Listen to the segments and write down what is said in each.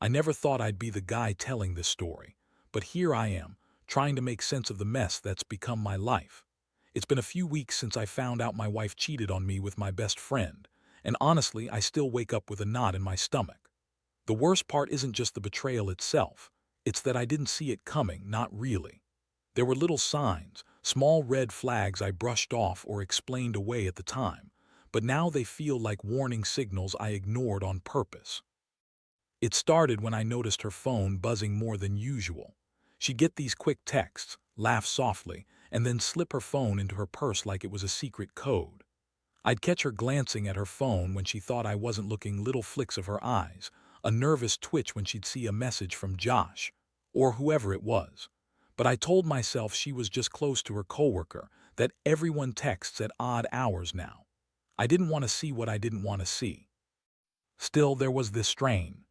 I never thought I'd be the guy telling this story, but here I am, trying to make sense of the mess that's become my life. It's been a few weeks since I found out my wife cheated on me with my best friend, and honestly, I still wake up with a knot in my stomach. The worst part isn't just the betrayal itself, it's that I didn't see it coming, not really. There were little signs, small red flags I brushed off or explained away at the time, but now they feel like warning signals I ignored on purpose. It started when I noticed her phone buzzing more than usual. She'd get these quick texts, laugh softly, and then slip her phone into her purse like it was a secret code. I'd catch her glancing at her phone when she thought I wasn't looking, little flicks of her eyes, a nervous twitch when she'd see a message from Josh, or whoever it was. But I told myself she was just close to her coworker, that everyone texts at odd hours now. I didn't want to see what I didn't want to see. Still, there was this strain,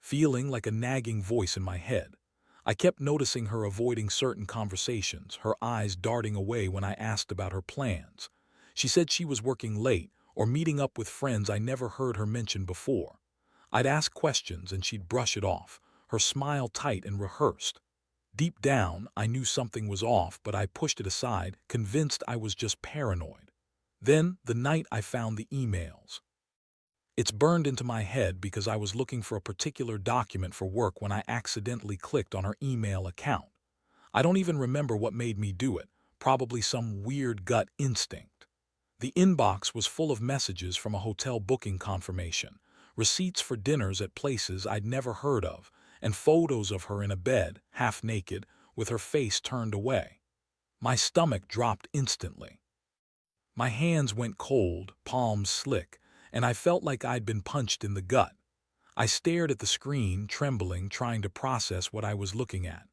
feeling like a nagging voice in my head. I kept noticing her avoiding certain conversations, her eyes darting away when I asked about her plans. She said she was working late or meeting up with friends I never heard her mention before. I'd ask questions and she'd brush it off, her smile tight and rehearsed. Deep down, I knew something was off, but I pushed it aside, convinced I was just paranoid. Then, the night I found the emails. It's burned into my head because I was looking for a particular document for work when I accidentally clicked on her email account. I don't even remember what made me do it, probably some weird gut instinct. The inbox was full of messages from a hotel booking confirmation, receipts for dinners at places I'd never heard of, and photos of her in a bed, half naked, with her face turned away. My stomach dropped instantly. My hands went cold, palms slick, and I felt like I'd been punched in the gut. I stared at the screen, trembling, trying to process what I was looking at.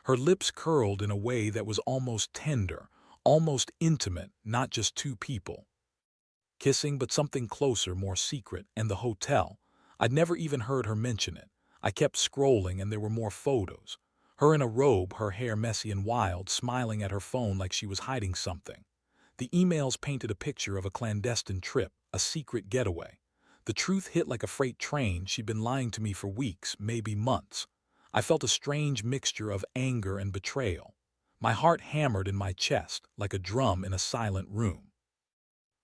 Her lips curled in a way that was almost tender, almost intimate, not just two people kissing, but something closer, more secret, and the hotel. I'd never even heard her mention it. I kept scrolling and there were more photos. Her in a robe, her hair messy and wild, smiling at her phone like she was hiding something. The emails painted a picture of a clandestine trip, a secret getaway. The truth hit like a freight train. She'd been lying to me for weeks, maybe months. I felt a strange mixture of anger and betrayal. My heart hammered in my chest like a drum in a silent room.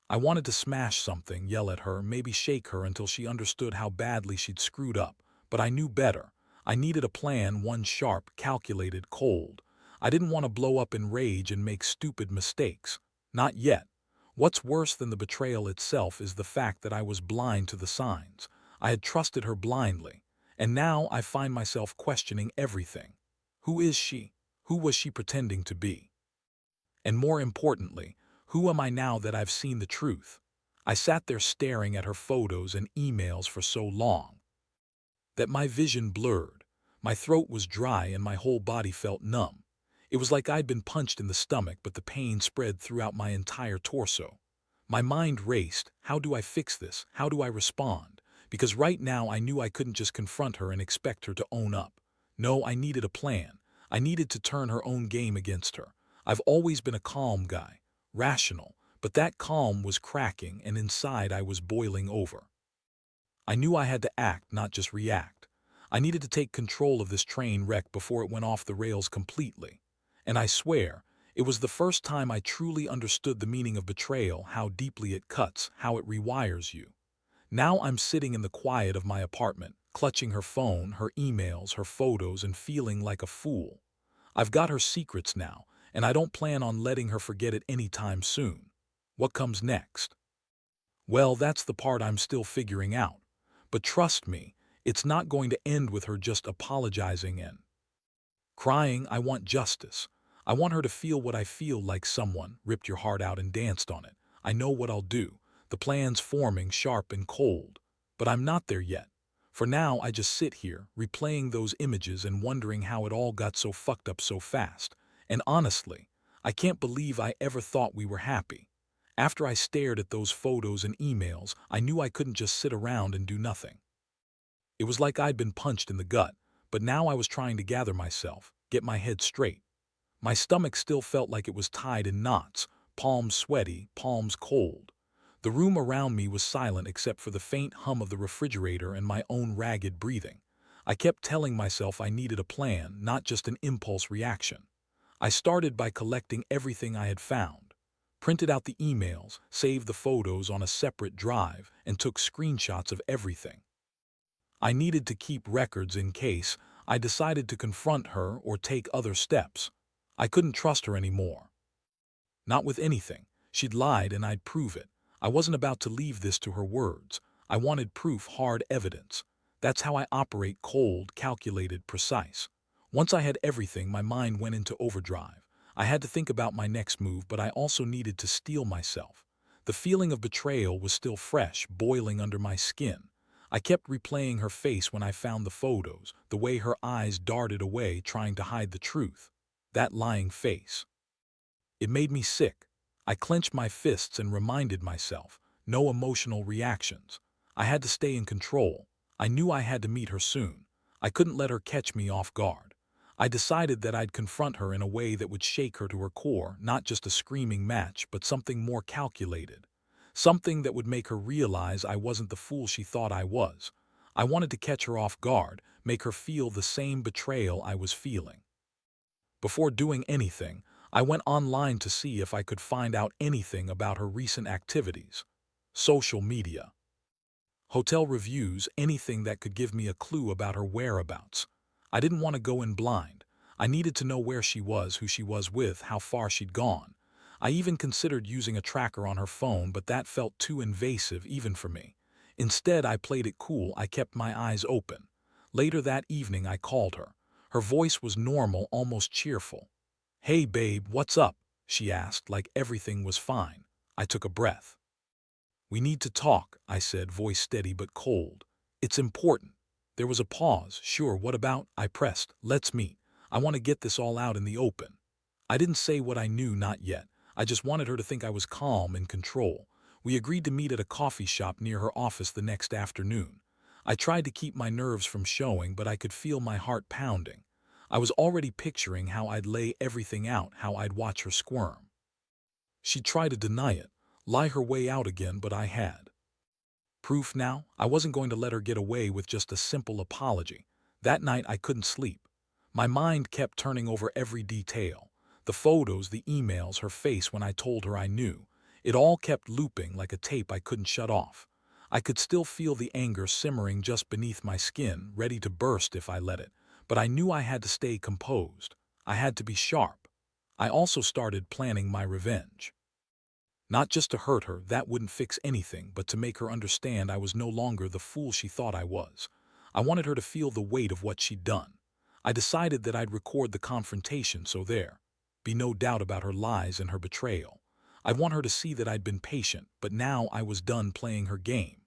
I wanted to smash something, yell at her, maybe shake her until she understood how badly she'd screwed up. But I knew better. I needed a plan, one sharp, calculated, cold. I didn't want to blow up in rage and make stupid mistakes. Not yet. What's worse than the betrayal itself is the fact that I was blind to the signs. I had trusted her blindly. And now I find myself questioning everything. Who is she? Who was she pretending to be? And more importantly, who am I now that I've seen the truth? I sat there staring at her photos and emails for so long that my vision blurred. My throat was dry and my whole body felt numb. It was like I'd been punched in the stomach, but the pain spread throughout my entire torso. My mind raced. How do I fix this? How do I respond? Because right now I knew I couldn't just confront her and expect her to own up. No, I needed a plan. I needed to turn her own game against her. I've always been a calm guy, rational, but that calm was cracking and inside I was boiling over. I knew I had to act, not just react. I needed to take control of this train wreck before it went off the rails completely. And I swear, it was the first time I truly understood the meaning of betrayal, how deeply it cuts, how it rewires you. Now I'm sitting in the quiet of my apartment, clutching her phone, her emails, her photos, and feeling like a fool. I've got her secrets now, and I don't plan on letting her forget it anytime soon. What comes next? Well, that's the part I'm still figuring out. But trust me, it's not going to end with her just apologizing and crying. I want justice. I want her to feel what I feel, like someone ripped your heart out and danced on it. I know what I'll do. The plan's forming, sharp and cold. But I'm not there yet. For now, I just sit here, replaying those images and wondering how it all got so fucked up so fast. And honestly, I can't believe I ever thought we were happy. After I stared at those photos and emails, I knew I couldn't just sit around and do nothing. It was like I'd been punched in the gut, but now I was trying to gather myself, get my head straight. My stomach still felt like it was tied in knots, palms sweaty, palms cold. The room around me was silent except for the faint hum of the refrigerator and my own ragged breathing. I kept telling myself I needed a plan, not just an impulse reaction. I started by collecting everything I had found, printed out the emails, saved the photos on a separate drive, and took screenshots of everything. I needed to keep records in case I decided to confront her or take other steps. I couldn't trust her anymore. Not with anything. She'd lied and I'd prove it. I wasn't about to leave this to her words. I wanted proof, hard evidence. That's how I operate: cold, calculated, precise. Once I had everything, my mind went into overdrive. I had to think about my next move, but I also needed to steel myself. The feeling of betrayal was still fresh, boiling under my skin. I kept replaying her face when I found the photos, the way her eyes darted away trying to hide the truth. That lying face. It made me sick. I clenched my fists and reminded myself, no emotional reactions. I had to stay in control. I knew I had to meet her soon. I couldn't let her catch me off guard. I decided that I'd confront her in a way that would shake her to her core, not just a screaming match, but something more calculated. Something that would make her realize I wasn't the fool she thought I was. I wanted to catch her off guard, make her feel the same betrayal I was feeling. Before doing anything, I went online to see if I could find out anything about her recent activities. Social media, hotel reviews, anything that could give me a clue about her whereabouts. I didn't want to go in blind. I needed to know where she was, who she was with, how far she'd gone. I even considered using a tracker on her phone, but that felt too invasive even for me. Instead, I played it cool. I kept my eyes open. Later that evening, I called her. Her voice was normal, almost cheerful. "Hey babe, what's up?" she asked, like everything was fine. I took a breath. "We need to talk," I said, voice steady but cold. "It's important." There was a pause. "Sure, what about?" I pressed. "Let's meet. I want to get this all out in the open." I didn't say what I knew, not yet. I just wanted her to think I was calm, in control. We agreed to meet at a coffee shop near her office the next afternoon. I tried to keep my nerves from showing, but I could feel my heart pounding. I was already picturing how I'd lay everything out, how I'd watch her squirm. She'd try to deny it, lie her way out again, but I had proof now. I wasn't going to let her get away with just a simple apology. That night I couldn't sleep. My mind kept turning over every detail. The photos, the emails, her face when I told her I knew. It all kept looping like a tape I couldn't shut off. I could still feel the anger simmering just beneath my skin, ready to burst if I let it. But I knew I had to stay composed. I had to be sharp. I also started planning my revenge. Not just to hurt her, that wouldn't fix anything, but to make her understand I was no longer the fool she thought I was. I wanted her to feel the weight of what she'd done. I decided that I'd record the confrontation so there be no doubt about her lies and her betrayal. I want her to see that I'd been patient, but now I was done playing her game.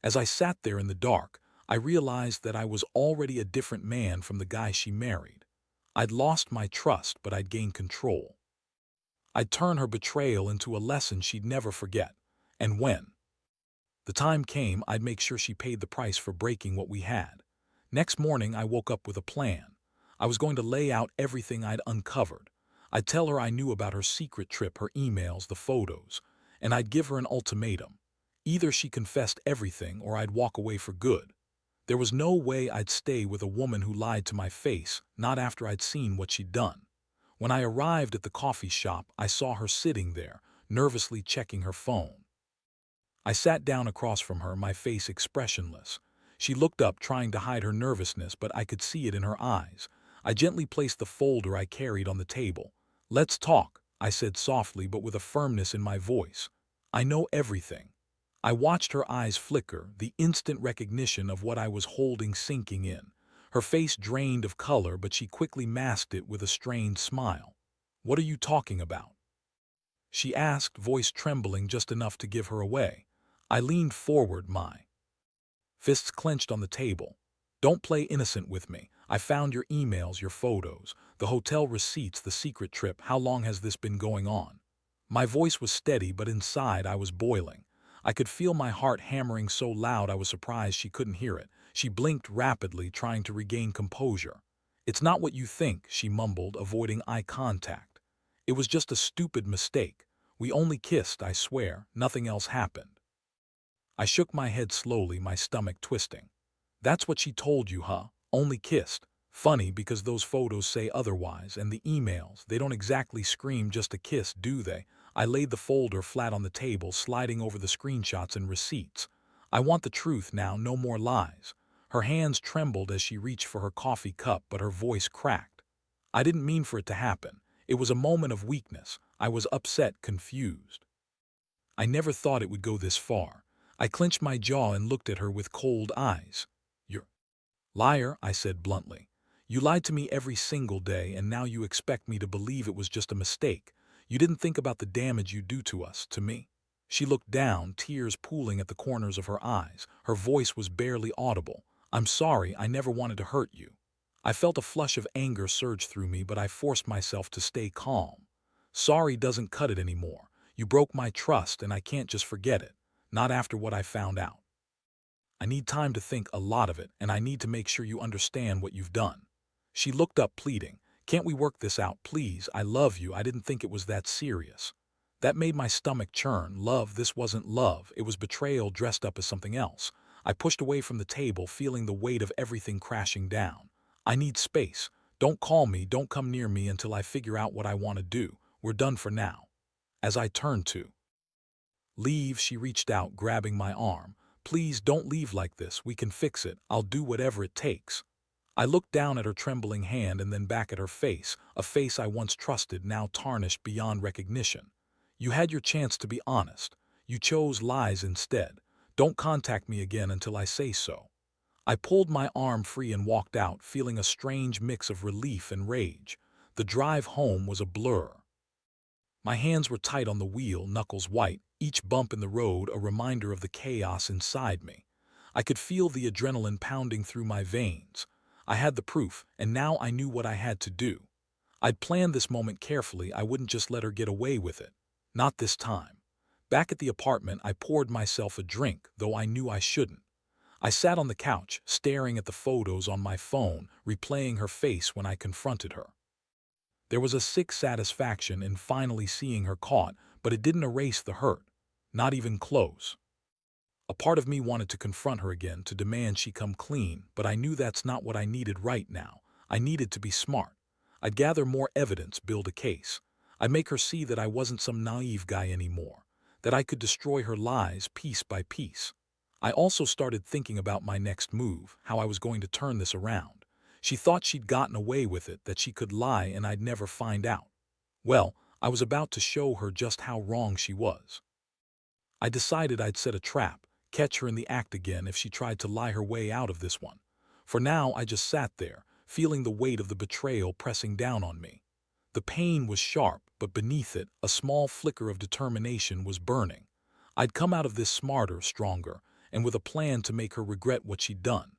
As I sat there in the dark, I realized that I was already a different man from the guy she married. I'd lost my trust, but I'd gained control. I'd turn her betrayal into a lesson she'd never forget. And when the time came, I'd make sure she paid the price for breaking what we had. Next morning, I woke up with a plan. I was going to lay out everything I'd uncovered. I'd tell her I knew about her secret trip, her emails, the photos, and I'd give her an ultimatum. Either she confessed everything or I'd walk away for good. There was no way I'd stay with a woman who lied to my face, not after I'd seen what she'd done. When I arrived at the coffee shop, I saw her sitting there, nervously checking her phone. I sat down across from her, my face expressionless. She looked up, trying to hide her nervousness, but I could see it in her eyes. I gently placed the folder I carried on the table. "Let's talk," I said softly but with a firmness in my voice. "I know everything." I watched her eyes flicker, the instant recognition of what I was holding sinking in. Her face drained of color, but she quickly masked it with a strained smile. "What are you talking about?" she asked, voice trembling just enough to give her away. I leaned forward, my fists clenched on the table. "Don't play innocent with me. I found your emails, your photos, the hotel receipts, the secret trip. How long has this been going on?" My voice was steady, but inside I was boiling. I could feel my heart hammering so loud I was surprised she couldn't hear it. She blinked rapidly, trying to regain composure. "It's not what you think," she mumbled, avoiding eye contact. "It was just a stupid mistake. We only kissed, I swear. Nothing else happened." I shook my head slowly, my stomach twisting. "That's what she told you, huh? Only kissed. Funny because those photos say otherwise, and the emails, they don't exactly scream just a kiss, do they? I laid the folder flat on the table, sliding over the screenshots and receipts. I want the truth now, no more lies. Her hands trembled as she reached for her coffee cup, but her voice cracked. I didn't mean for it to happen. It was a moment of weakness. I was upset, confused. I never thought it would go this far. I clenched my jaw and looked at her with cold eyes. "You're liar," I said bluntly. "You lied to me every single day, and now you expect me to believe it was just a mistake. You didn't think about the damage you do to us, to me." She looked down, tears pooling at the corners of her eyes. Her voice was barely audible. "I'm sorry, I never wanted to hurt you." I felt a flush of anger surge through me, but I forced myself to stay calm. "Sorry doesn't cut it anymore. You broke my trust, and I can't just forget it. Not after what I found out. I need time to think, a lot of it, and I need to make sure you understand what you've done." She looked up, pleading. "Can't we work this out, please? I love you. I didn't think it was that serious." That made my stomach churn. Love, this wasn't love. It was betrayal dressed up as something else. I pushed away from the table, feeling the weight of everything crashing down. "I need space. Don't call me, don't come near me until I figure out what I want to do. We're done for now." As I turned to leave, she reached out, grabbing my arm. "Please don't leave like this. We can fix it. I'll do whatever it takes." I looked down at her trembling hand and then back at her face, a face I once trusted, now tarnished beyond recognition. "You had your chance to be honest. You chose lies instead. Don't contact me again until I say so." I pulled my arm free and walked out, feeling a strange mix of relief and rage. The drive home was a blur. My hands were tight on the wheel, knuckles white, each bump in the road a reminder of the chaos inside me. I could feel the adrenaline pounding through my veins. I had the proof, and now I knew what I had to do. I'd planned this moment carefully. I wouldn't just let her get away with it. Not this time. Back at the apartment, I poured myself a drink, though I knew I shouldn't. I sat on the couch, staring at the photos on my phone, replaying her face when I confronted her. There was a sick satisfaction in finally seeing her caught, but it didn't erase the hurt. Not even close. A part of me wanted to confront her again, to demand she come clean, but I knew that's not what I needed right now. I needed to be smart. I'd gather more evidence, build a case. I'd make her see that I wasn't some naive guy anymore, that I could destroy her lies piece by piece. I also started thinking about my next move, how I was going to turn this around. She thought she'd gotten away with it, that she could lie and I'd never find out. Well, I was about to show her just how wrong she was. I decided I'd set a trap, catch her in the act again if she tried to lie her way out of this one. For now, I just sat there, feeling the weight of the betrayal pressing down on me. The pain was sharp, but beneath it, a small flicker of determination was burning. I'd come out of this smarter, stronger, and with a plan to make her regret what she'd done.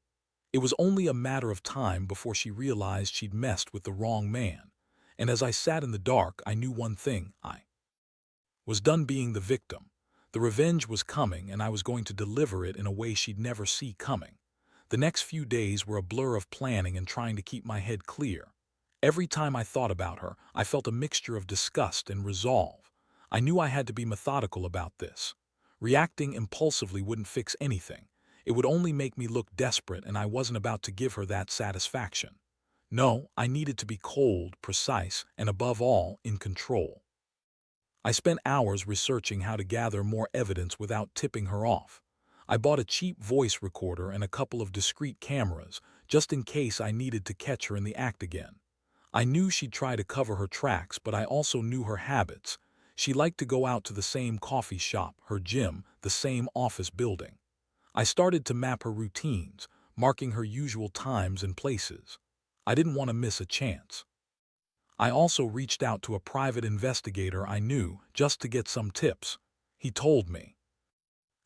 It was only a matter of time before she realized she'd messed with the wrong man. And as I sat in the dark, I knew one thing: I was done being the victim. The revenge was coming, and I was going to deliver it in a way she'd never see coming. The next few days were a blur of planning and trying to keep my head clear. Every time I thought about her, I felt a mixture of disgust and resolve. I knew I had to be methodical about this. Reacting impulsively wouldn't fix anything. It would only make me look desperate, and I wasn't about to give her that satisfaction. No, I needed to be cold, precise, and above all, in control. I spent hours researching how to gather more evidence without tipping her off. I bought a cheap voice recorder and a couple of discreet cameras, just in case I needed to catch her in the act again. I knew she'd try to cover her tracks, but I also knew her habits. She liked to go out to the same coffee shop, her gym, the same office building. I started to map her routines, marking her usual times and places. I didn't want to miss a chance. I also reached out to a private investigator I knew just to get some tips. He told me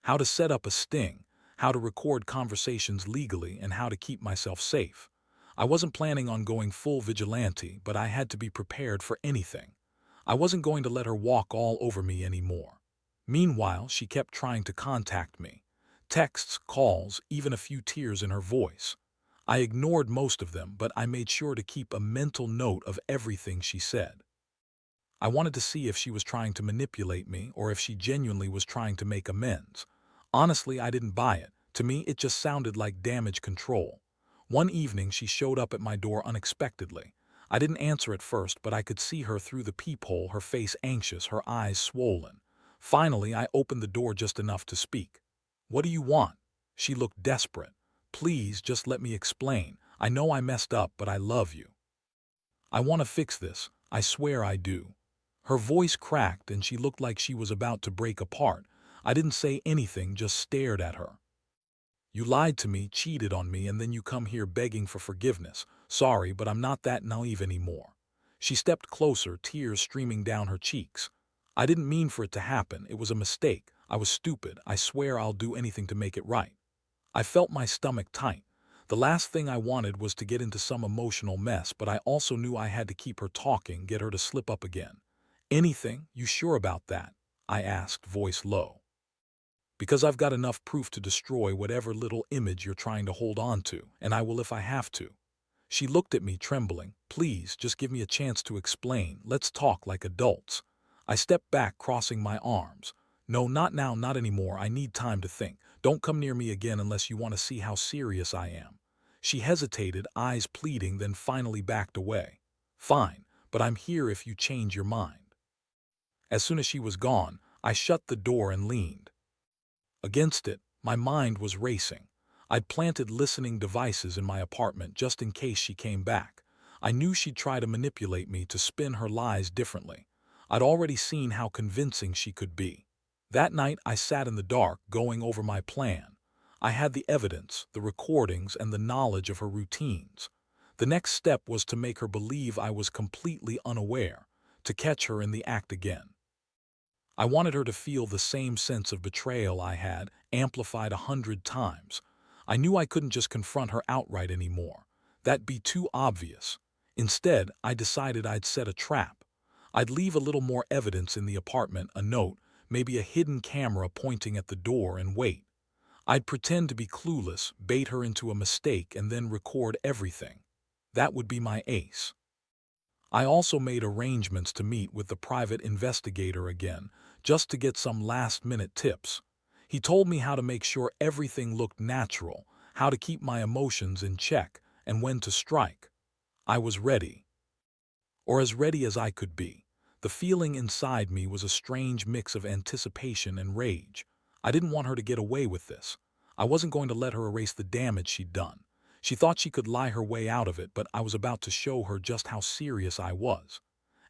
how to set up a sting, how to record conversations legally, and how to keep myself safe. I wasn't planning on going full vigilante, but I had to be prepared for anything. I wasn't going to let her walk all over me anymore. Meanwhile, she kept trying to contact me. Texts, calls, even a few tears in her voice. I ignored most of them, but I made sure to keep a mental note of everything she said. I wanted to see if she was trying to manipulate me or if she genuinely was trying to make amends. Honestly, I didn't buy it. To me, it just sounded like damage control. One evening, she showed up at my door unexpectedly. I didn't answer at first, but I could see her through the peephole, her face anxious, her eyes swollen. Finally, I opened the door just enough to speak. "What do you want?" She looked desperate. "Please, just let me explain. I know I messed up, but I love you. I want to fix this. I swear I do." Her voice cracked and she looked like she was about to break apart. I didn't say anything, just stared at her. "You lied to me, cheated on me, and then you come here begging for forgiveness. Sorry, but I'm not that naive anymore." She stepped closer, tears streaming down her cheeks. "I didn't mean for it to happen. It was a mistake. I was stupid. I swear I'll do anything to make it right." I felt my stomach tight. The last thing I wanted was to get into some emotional mess, but I also knew I had to keep her talking, get her to slip up again. "Anything? You sure about that?" I asked, voice low. "Because I've got enough proof to destroy whatever little image you're trying to hold on to, and I will if I have to." She looked at me, trembling. "Please, just give me a chance to explain. Let's talk like adults." I stepped back, crossing my arms. "No, not now, not anymore. I need time to think. Don't come near me again unless you want to see how serious I am." She hesitated, eyes pleading, then finally backed away. "Fine, but I'm here if you change your mind." As soon as she was gone, I shut the door and leaned against it. My mind was racing. I'd planted listening devices in my apartment just in case she came back. I knew she'd try to manipulate me, to spin her lies differently. I'd already seen how convincing she could be. That night, I sat in the dark, going over my plan. I had the evidence, the recordings, and the knowledge of her routines. The next step was to make her believe I was completely unaware, to catch her in the act again. I wanted her to feel the same sense of betrayal I had, amplified 100 times. I knew I couldn't just confront her outright anymore. That'd be too obvious. Instead, I decided I'd set a trap. I'd leave a little more evidence in the apartment, a note, maybe a hidden camera pointing at the door, and wait. I'd pretend to be clueless, bait her into a mistake, and then record everything. That would be my ace. I also made arrangements to meet with the private investigator again, just to get some last-minute tips. He told me how to make sure everything looked natural, how to keep my emotions in check, and when to strike. I was ready. Or as ready as I could be. The feeling inside me was a strange mix of anticipation and rage. I didn't want her to get away with this. I wasn't going to let her erase the damage she'd done. She thought she could lie her way out of it, but I was about to show her just how serious I was.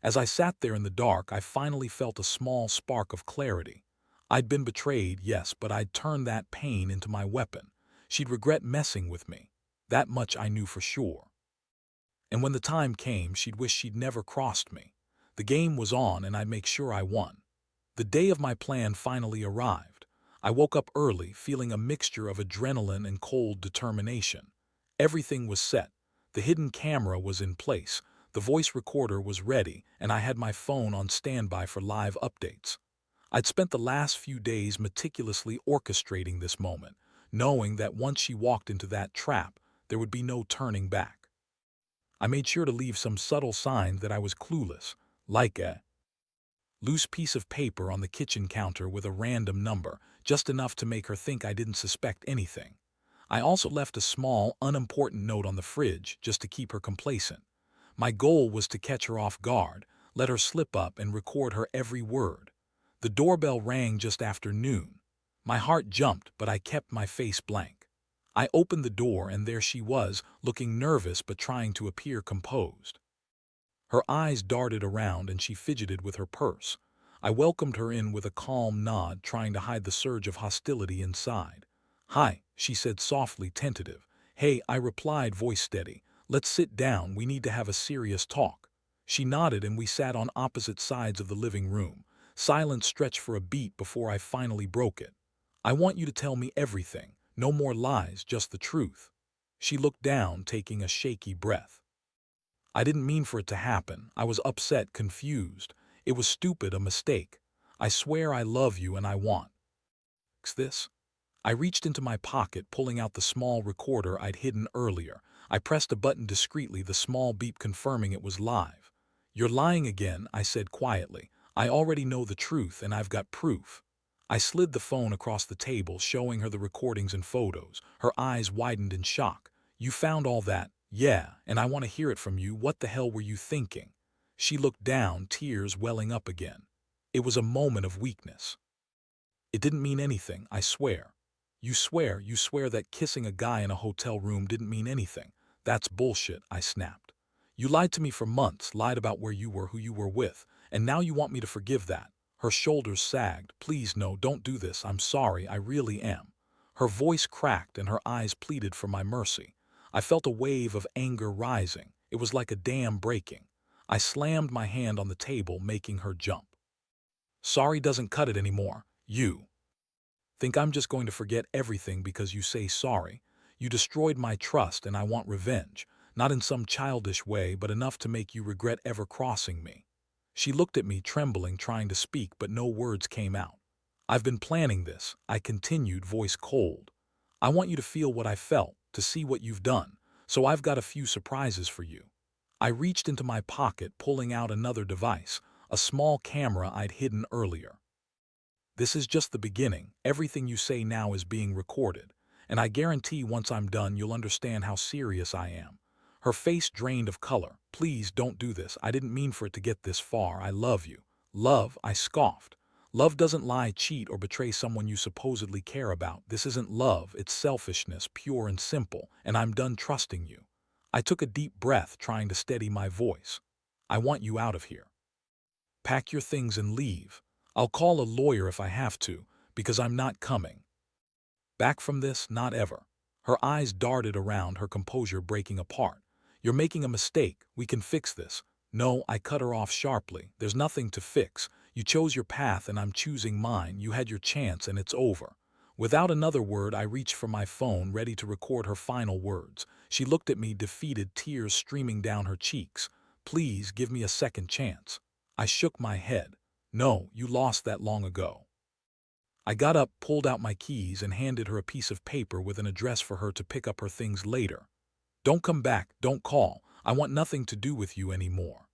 As I sat there in the dark, I finally felt a small spark of clarity. I'd been betrayed, yes, but I'd turned that pain into my weapon. She'd regret messing with me. That much I knew for sure. And when the time came, she'd wish she'd never crossed me. The game was on, and I'd make sure I won. The day of my plan finally arrived. I woke up early, feeling a mixture of adrenaline and cold determination. Everything was set. The hidden camera was in place, the voice recorder was ready, and I had my phone on standby for live updates. I'd spent the last few days meticulously orchestrating this moment, knowing that once she walked into that trap, there would be no turning back. I made sure to leave some subtle signs that I was clueless, like a loose piece of paper on the kitchen counter with a random number, just enough to make her think I didn't suspect anything. I also left a small, unimportant note on the fridge just to keep her complacent. My goal was to catch her off guard, let her slip up, and record her every word. The doorbell rang just after noon. My heart jumped, but I kept my face blank. I opened the door, and there she was, looking nervous but trying to appear composed. Her eyes darted around and she fidgeted with her purse. I welcomed her in with a calm nod, trying to hide the surge of hostility inside. "Hi," she said, softly tentative. "Hey," I replied, voice steady. "Let's sit down, we need to have a serious talk." She nodded and we sat on opposite sides of the living room. Silence stretched for a beat before I finally broke it. "I want you to tell me everything. No more lies, just the truth." She looked down, taking a shaky breath. "I didn't mean for it to happen. I was upset, confused. It was stupid, a mistake. I swear I love you and I want this." I reached into my pocket, pulling out the small recorder I'd hidden earlier. I pressed a button discreetly, the small beep confirming it was live. "You're lying again," I said quietly. "I already know the truth and I've got proof." I slid the phone across the table, showing her the recordings and photos. Her eyes widened in shock. You found all that? Yeah, and I want to hear it from you. What the hell were you thinking? She looked down, tears welling up again. It was a moment of weakness. It didn't mean anything, I swear. You swear that kissing a guy in a hotel room didn't mean anything. That's bullshit, I snapped. You lied to me for months, lied about where you were, who you were with, and now you want me to forgive that. Her shoulders sagged. Please no, don't do this. I'm sorry, I really am. Her voice cracked and her eyes pleaded for my mercy. I felt a wave of anger rising. It was like a dam breaking. I slammed my hand on the table, making her jump. Sorry doesn't cut it anymore. You think I'm just going to forget everything because you say sorry? You destroyed my trust and I want revenge, not in some childish way, but enough to make you regret ever crossing me. She looked at me, trembling, trying to speak, but no words came out. I've been planning this, I continued, voice cold. I want you to feel what I felt, to see what you've done, so I've got a few surprises for you. I reached into my pocket, pulling out another device, a small camera I'd hidden earlier. This is just the beginning. Everything you say now is being recorded, and I guarantee once I'm done you'll understand how serious I am. Her face drained of color. Please don't do this. I didn't mean for it to get this far. I love you. Love? I scoffed. Love doesn't lie, cheat, or betray someone you supposedly care about. This isn't love. It's selfishness, pure and simple, and I'm done trusting you. I took a deep breath, trying to steady my voice. I want you out of here. Pack your things and leave. I'll call a lawyer if I have to, because I'm not coming back from this, not ever. Her eyes darted around, her composure breaking apart. You're making a mistake. We can fix this. No, I cut her off sharply. There's nothing to fix. You chose your path and I'm choosing mine. You had your chance and it's over. Without another word, I reached for my phone, ready to record her final words. She looked at me, defeated, tears streaming down her cheeks. Please give me a second chance. I shook my head. No, you lost that long ago. I got up, pulled out my keys, and handed her a piece of paper with an address for her to pick up her things later. Don't come back, don't call. I want nothing to do with you anymore.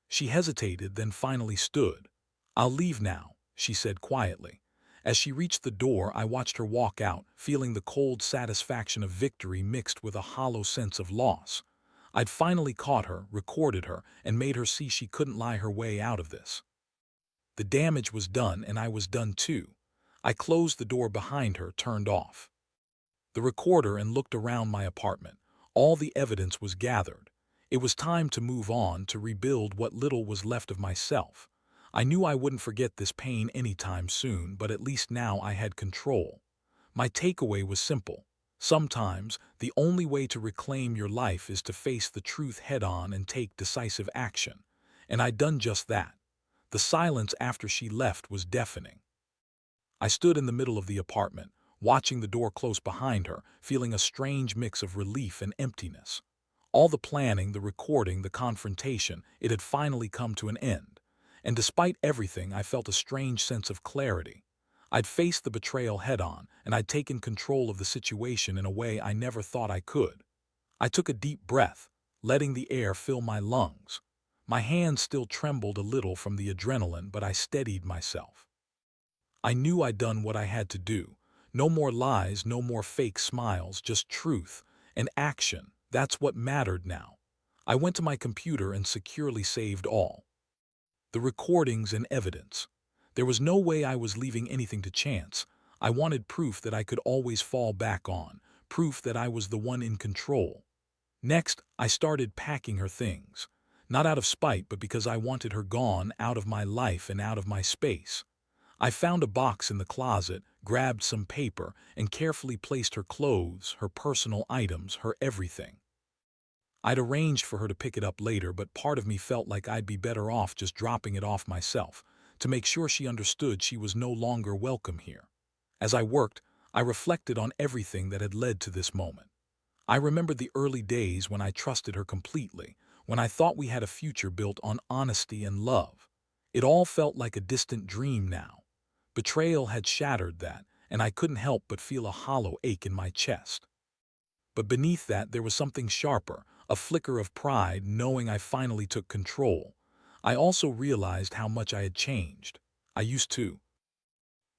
She hesitated, then finally stood. I'll leave now, she said quietly. As she reached the door, I watched her walk out, feeling the cold satisfaction of victory mixed with a hollow sense of loss. I'd finally caught her, recorded her, and made her see she couldn't lie her way out of this. The damage was done, and I was done too. I closed the door behind her, turned off the recorder, and looked around my apartment. All the evidence was gathered. It was time to move on, to rebuild what little was left of myself. I knew I wouldn't forget this pain anytime soon, but at least now I had control. My takeaway was simple. Sometimes, the only way to reclaim your life is to face the truth head-on and take decisive action. And I'd done just that. The silence after she left was deafening. I stood in the middle of the apartment, watching the door close behind her, feeling a strange mix of relief and emptiness. All the planning, the recording, the confrontation, it had finally come to an end. And despite everything, I felt a strange sense of clarity. I'd faced the betrayal head-on, and I'd taken control of the situation in a way I never thought I could. I took a deep breath, letting the air fill my lungs. My hands still trembled a little from the adrenaline, but I steadied myself. I knew I'd done what I had to do. No more lies, no more fake smiles, just truth and action. That's what mattered now. I went to my computer and securely saved all the recordings and evidence. There was no way I was leaving anything to chance. I wanted proof that I could always fall back on, proof that I was the one in control. Next, I started packing her things. Not out of spite, but because I wanted her gone, out of my life and out of my space. I found a box in the closet, grabbed some paper, and carefully placed her clothes, her personal items, her everything. I'd arranged for her to pick it up later, but part of me felt like I'd be better off just dropping it off myself, to make sure she understood she was no longer welcome here. As I worked, I reflected on everything that had led to this moment. I remembered the early days when I trusted her completely, when I thought we had a future built on honesty and love. It all felt like a distant dream now. Betrayal had shattered that, and I couldn't help but feel a hollow ache in my chest. But beneath that there was something sharper, a flicker of pride, knowing I finally took control. I also realized how much I had changed. I used to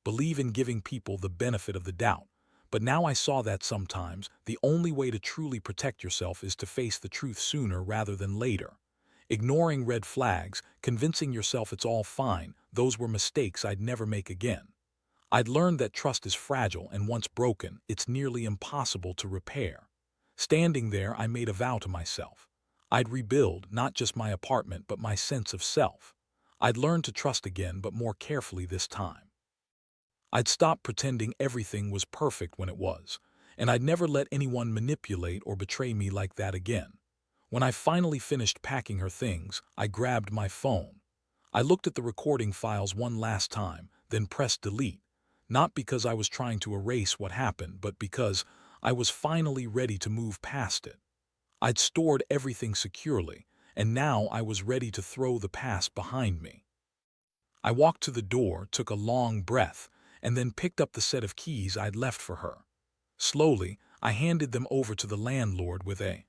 believe in giving people the benefit of the doubt, But now I saw that sometimes the only way to truly protect yourself is to face the truth sooner rather than later. Ignoring red flags, convincing yourself it's all fine, those were mistakes I'd never make again. I'd learned that trust is fragile and once broken, it's nearly impossible to repair. Standing there, I made a vow to myself. I'd rebuild not just my apartment but my sense of self. I'd learn to trust again, but more carefully this time. I'd stop pretending everything was perfect when it was, and I'd never let anyone manipulate or betray me like that again. When I finally finished packing her things, I grabbed my phone. I looked at the recording files one last time, then pressed delete, not because I was trying to erase what happened, but because I was finally ready to move past it. I'd stored everything securely, and now I was ready to throw the past behind me. I walked to the door, took a long breath, and then picked up the set of keys I'd left for her. Slowly, I handed them over to the landlord with a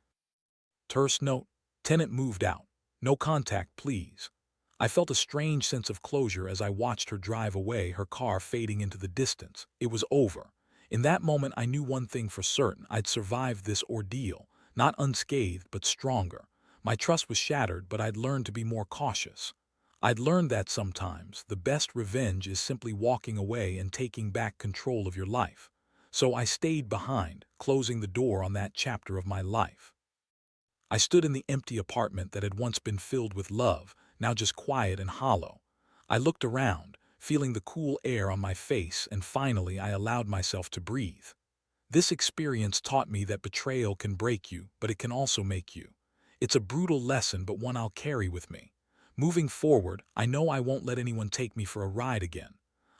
terse note. Tenant moved out. No contact, please. I felt a strange sense of closure as I watched her drive away, her car fading into the distance. It was over. In that moment, I knew one thing for certain: I'd survived this ordeal, not unscathed but stronger. My trust was shattered, but I'd learned to be more cautious. I'd learned that sometimes the best revenge is simply walking away and taking back control of your life. So I stayed behind, closing the door on that chapter of my life. I stood in the empty apartment that had once been filled with love, now just quiet and hollow. I looked around, feeling the cool air on my face, and finally I allowed myself to breathe. This experience taught me that betrayal can break you, but it can also make you. It's a brutal lesson, but one I'll carry with me. Moving forward, I know I won't let anyone take me for a ride again.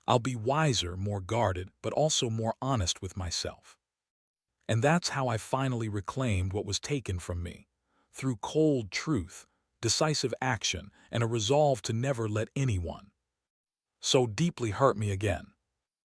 I'll be wiser, more guarded, but also more honest with myself. And that's how I finally reclaimed what was taken from me. Through cold truth, decisive action, and a resolve to never let anyone so deeply hurt me again.